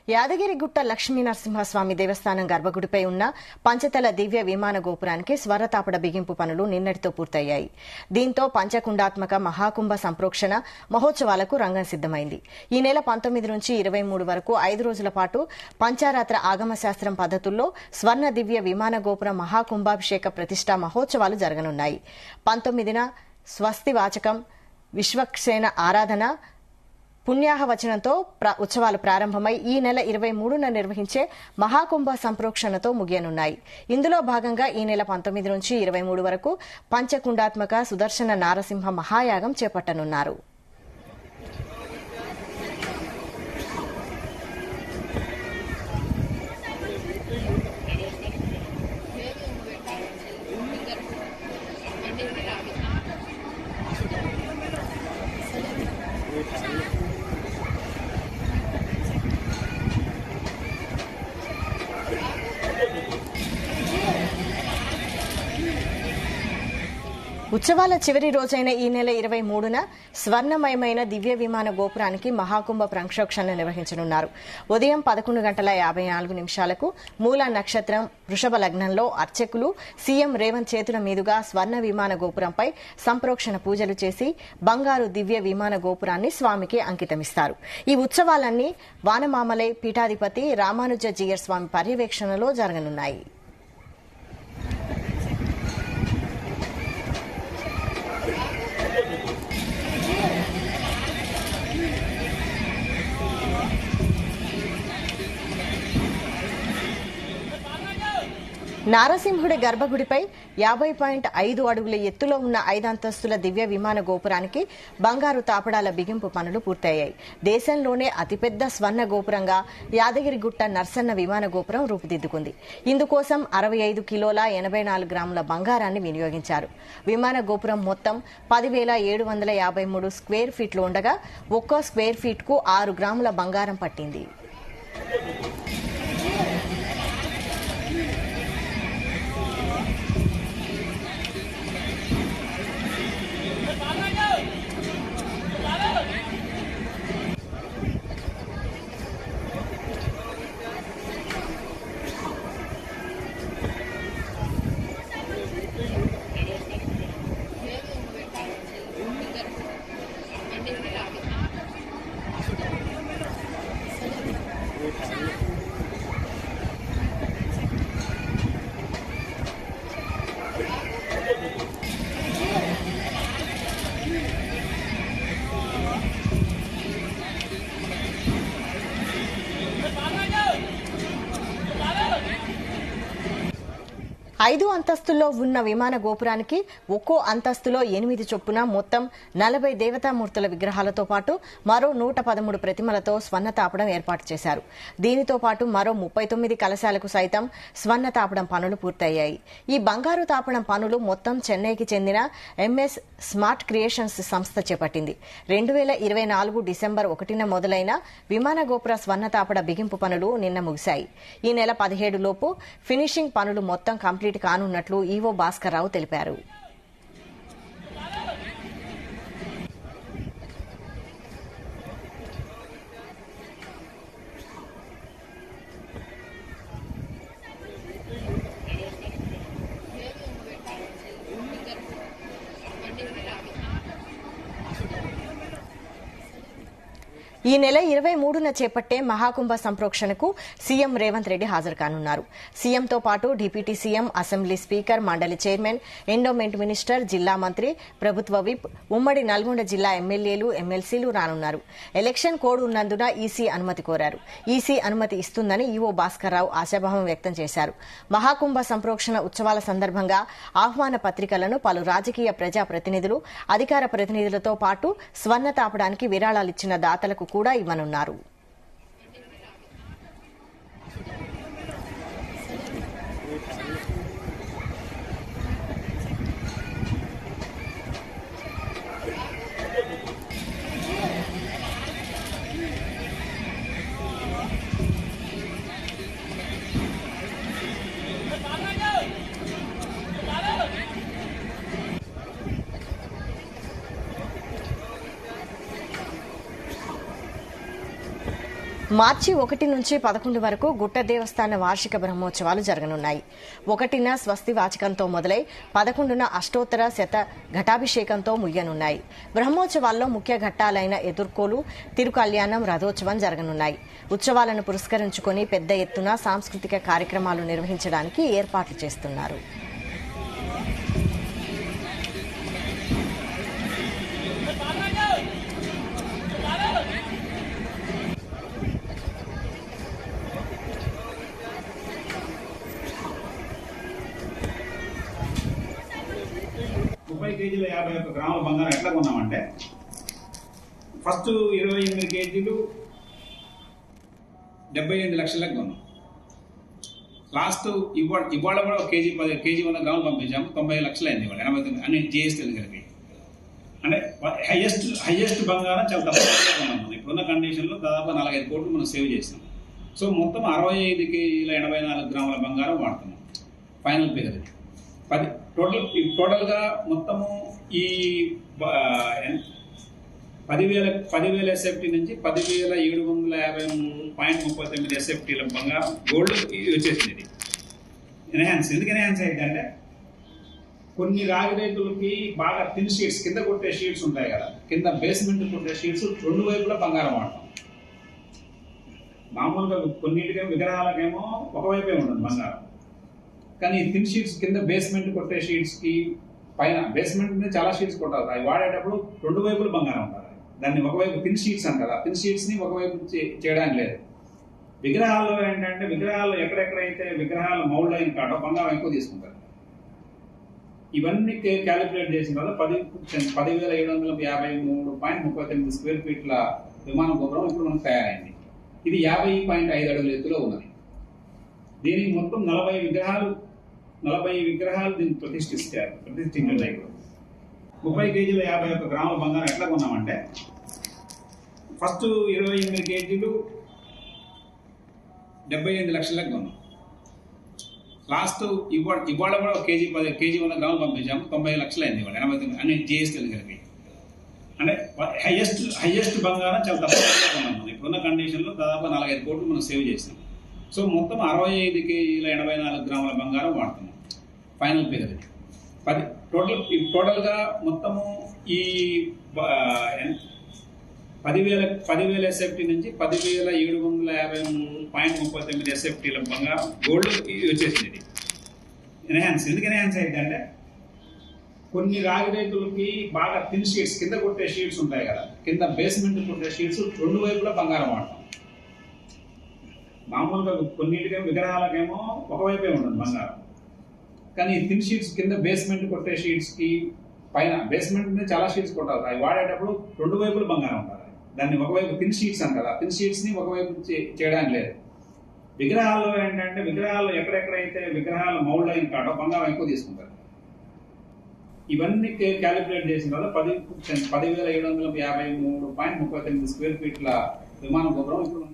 యాదగిరిగుట్ట లక్ష్మీనరసింహస్వామి దేవస్థానం గర్భగుడిపై ఉన్న పంచతల దివ్య విమాన గోపురానికి స్వరతాపడ బిగింపు పనులు నిన్నటితో పూర్తయ్యాయి. దీంతో పంచకుండాత్మక మహాకుంభ సంప్రోక్షణ మహోత్సవాలకు రంగం సిద్దమైంది. ఈ నెల 19 నుంచి 23 వరకు 5 రోజుల పాటు పంచారాత్ర ఆగమశాస్త్రం పద్ధతుల్లో స్వర్ణ దివ్య విమాన గోపుర మహాకుంభాభిషేక ప్రతిష్టా మహోత్సవాలు జరగనున్నాయి. 19న స్వస్తి వాచకం, విశ్వక్సేన ఆరాధన, పుణ్యాహవచనంతో ఉత్సవాలు ప్రారంభమై ఈ నెల 23న నిర్వహించే మహాకుంభ సంప్రోక్షణతో ముగియనున్నాయి. ఇందులో భాగంగా ఈ నెల 19 నుంచి 23 వరకు పంచకుండాత్మక సుదర్శన నారసింహ మహాయాగం చేపట్టనున్నారు. ఉత్సవాల చివరి రోజైన ఈ నెల 23న స్వర్ణమయమైన దివ్య విమాన గోపురానికి మహాకుంభ ప్రంక్షోక్షణ నిర్వహించనున్నారు. ఉదయం 11:54 మూల నక్షత్రం వృషభ లగ్నంలో అర్చకులు సీఎం రేవంత్ చేతుల మీదుగా స్వర్ణ విమాన గోపురంపై సంప్రోక్షణ పూజలు చేసి బంగారు దివ్య విమాన గోపురాన్ని స్వామికి అంకితమిస్తారు. ఈ ఉత్సవాలన్నీ వానమామలై పీఠాధిపతి రామానుజ జీయర్ స్వామి పర్యవేక్షణలో జరగనున్నాయి. నారసింహుడి గర్భగుడిపై 50.5 అడుగుల ఎత్తులో ఉన్న 5 అంతస్తుల దివ్య విమాన గోపురానికి బంగారు తాపడాల బిగింపు పనులు పూర్తయ్యాయి. దేశంలోనే అతిపెద్ద స్వర్ణ గోపురంగా యాదగిరిగుట్ట నర్సన్న విమాన గోపురం రూపుదిద్దుకుంది. ఇందుకోసం 65 కిలోల 84 గ్రాముల బంగారాన్ని వినియోగించారు. విమాన గోపురం మొత్తం 10,753 స్క్వేర్ ఫీట్లు ఉండగా ఒక్కో స్క్వేర్ ఫీట్ కు 6 గ్రాముల బంగారం పట్టింది. ఐదు అంతస్తుల్లో ఉన్న విమాన గోపురానికి ఒక్కో అంతస్తులో 8 చొప్పున మొత్తం 40 దేవతామూర్తుల విగ్రహాలతో పాటు మరో 113 ప్రతిమలతో స్వర్ణ తాపడం ఏర్పాటు చేశారు. దీనితో పాటు మరో 39 కలశాలకు సైతం స్వర్ణ తాపడం పనులు పూర్తయ్యాయి. ఈ బంగారు తాపడం పనులు మొత్తం చెన్నైకి చెందిన ఎంఎస్ స్మార్ట్ క్రియేషన్స్ సంస్థ చేపట్టింది. 2024 డిసెంబర్ 1న మొదలైన విమాన గోపుర స్వర్ణ తాపడ బిగింపు పనులు నిన్న ముగిశాయి. ఈ నెల 17 లోపు ఫినిషింగ్ పనులు మొత్తం కంప్లీట్ కానున్నట్లు ఈవో భాస్కర్ రావు తెలిపారు. ఈ నెల 23న చేపట్టే మహాకుంభ సంప్రోక్షణకు సీఎం రేవంత్ రెడ్డి హాజరు కానున్నారు. సీఎంతో పాటు డిప్యూటీ సీఎం, అసెంబ్లీ స్పీకర్, మండలి చైర్మన్, ఎండోమెంట్ మినిస్టర్, జిల్లా మంత్రి, ప్రభుత్వ విప్, ఉమ్మడి నల్గొండ జిల్లా ఎమ్మెల్యేలు, ఎమ్మెల్సీలు రానున్నారు. ఎలక్షన్ కోడ్ ఉన్నందున ఈసీ అనుమతి కోరారు. ఈసీ అనుమతి ఇస్తుందని ఈవో భాస్కర్ రావు ఆశాభావం వ్యక్తం చేశారు. మహాకుంభ సంప్రోక్షణ ఉత్సవాల సందర్భంగా ఆహ్వాన పత్రికలను పలు రాజకీయ ప్రజా ప్రతినిధులు, అధికార ప్రతినిధులతో పాటు స్వర్ణ తాపడానికి విరాళాలిచ్చిన దాతలకు కూడా ఇవ్వనున్నారు. మార్చి 1 నుంచి 11 వరకు గుట్ట దేవస్థాన వార్షిక బ్రహ్మోత్సవాలు జరగనున్నాయి. 1న స్వస్తి వాచకంతో మొదలై 11న అష్టోత్తర శత ఘటాభిషేకంతో ముగియనున్నాయి. బ్రహ్మోత్సవాల్లో ముఖ్య ఘట్టాలైన ఎదుర్కోలు, తిరుకల్యాణం, రథోత్సవం జరగనున్నాయి. ఉత్సవాలను పురస్కరించుకుని పెద్ద ఎత్తున సాంస్కృతిక కార్యక్రమాలు నిర్వహించడానికి ఏర్పాట్లు చేస్తున్నారు. కేజీల 51 గ్రాముల బంగారం ఎట్లా కొన్నామంటే, ఫస్ట్ 28 కేజీలు 78 లక్షలకు కొన్నాం. లాస్ట్ ఇవాళ కూడా కేజీ 10 కేజీ 100 గ్రాములు పంపించాము. 90 లక్షలు అయింది ఇవాళ, 89 అన్ని జీఎస్టీలు కలిపి. అంటే హైయెస్ట్ బంగారం చాలా తక్కువ కొన్నాం. ఇప్పుడున్న కండిషన్లో దాదాపు 45 కోట్లు మనం సేవ్ చేసినాం. సో మొత్తం 65 కేజీల 84 గ్రాముల బంగారం వాడుతున్నాం. ఫైనల్ ఫిగర్ టోటల్గా మొత్తము ఈ 10,000 ఎస్ఎఫ్టీ నుంచి 10,753.39 ఎస్ఎఫ్టీల బంగారం గోల్డ్ వచ్చేసింది. ఇది ఎందుకు ఎన్హాన్స్ అయిందంటే, కొన్ని రాగి రైతులకి బాగా థిన్ షీట్స్, కింద కొట్టే షీట్స్ ఉంటాయి కదా, కింద బేస్మెంట్ కొట్టే షీట్స్ 2 వైపులా బంగారం వాడతాం. మామూలుగా కొన్నిటికేమో విగ్రహాలకేమో ఒకవైపే ఉంటుంది బంగారం. కానీ థిన్ షీట్స్ కింద బేస్మెంట్ కొట్టే షీట్స్ కి పైన బేస్మెంట్ మీద చాలా షీట్స్ కొట్టాలి. అవి వాడేటప్పుడు 2 వైపులు బంగారం ఉంటారు. దాన్ని ఒకవైపు థిన్ షీట్స్ అంటారు. థిన్ షీట్స్ ని ఒకవైపు చేయడానికి లేదు. విగ్రహాల్లో ఏంటంటే, విగ్రహాల్లో ఎక్కడెక్కడైతే విగ్రహాలు మౌల్డ్ అయిన కాడో బంగారం ఎక్కువ తీసుకుంటారు. ఇవన్నీ క్యాలిక్యులేట్ చేసిన తర్వాత 10,753.39 స్క్వేర్ ఫీట్ల విమాన గోపురం ఇప్పుడు మనకు తయారైంది. ఇది 50.5 అడుగుల ఎత్తులో ఉన్నది. దీనికి మొత్తం 40 విగ్రహాలు దీన్ని ప్రతిష్ఠించారు. 30 కేజీల 51 గ్రాముల బంగారం ఎట్లా కొన్నామంటే, ఫస్ట్ 28 కేజీలు 78 లక్షలకు కొన్నాం. లాస్ట్ ఇవాళ కూడా కేజీ 10 కేజీ 100 గ్రాములు పంపించాము. 90 లక్షలు అయింది ఇవాళ, 89 అన్ని జీఎస్టీలు కలిపి. అంటే హైయెస్ట్ బంగారం చాలా తక్కువ కొన్నాం. ఇప్పుడున్న కండిషన్లో దాదాపు 45 కోట్లు మనం సేవ్ చేసినాం. సో మొత్తం 65 కేజీల 84 గ్రాముల బంగారం వాడుతున్నాం. ఫైనల్ ఫిగర్ టోటల్గా మొత్తము ఈ 10,000 ఎస్ఎఫ్టీ నుంచి 10,753.39 ఎస్ఎఫ్టీల బంగారం గోల్డ్ వచ్చేసింది. ఇది ఎందుకు ఎన్హాన్స్ అయిందంటే, కొన్ని రాగి రైతులకి బాగా థిన్ షీట్స్, కింద కొట్టే షీట్స్ ఉంటాయి కదా, కింద బేస్మెంట్ కొట్టే షీట్స్ 2 వైపులా బంగారం వాడతాం. మామూలుగా కొన్నిటికేమో విగ్రహాలకేమో ఒకవైపే ఉంటుంది బంగారం. కానీ థిన్ షీట్స్ కింద బేస్మెంట్ కొట్టే షీట్స్ కి పైన బేస్మెంట్ మీద చాలా షీట్స్ కొట్టాలి. అవి వాడేటప్పుడు 2 వైపులు బంగారం ఉంటారు. దాన్ని ఒకవైపు థిన్ షీట్స్ అంటారు. థిన్ షీట్స్ ని ఒకవైపు చేయడానికి లేదు. విగ్రహాల్లో ఏంటంటే, విగ్రహాల్లో ఎక్కడెక్కడైతే విగ్రహాలు మౌల్డ్ అయిన కాడో బంగారం ఎక్కువ తీసుకుంటారు. ఇవన్నీ క్యాలిక్యులేట్ చేసిన తర్వాత 10,753.39 స్క్వేర్ ఫీట్ల విమాన గోపురం ఇప్పుడు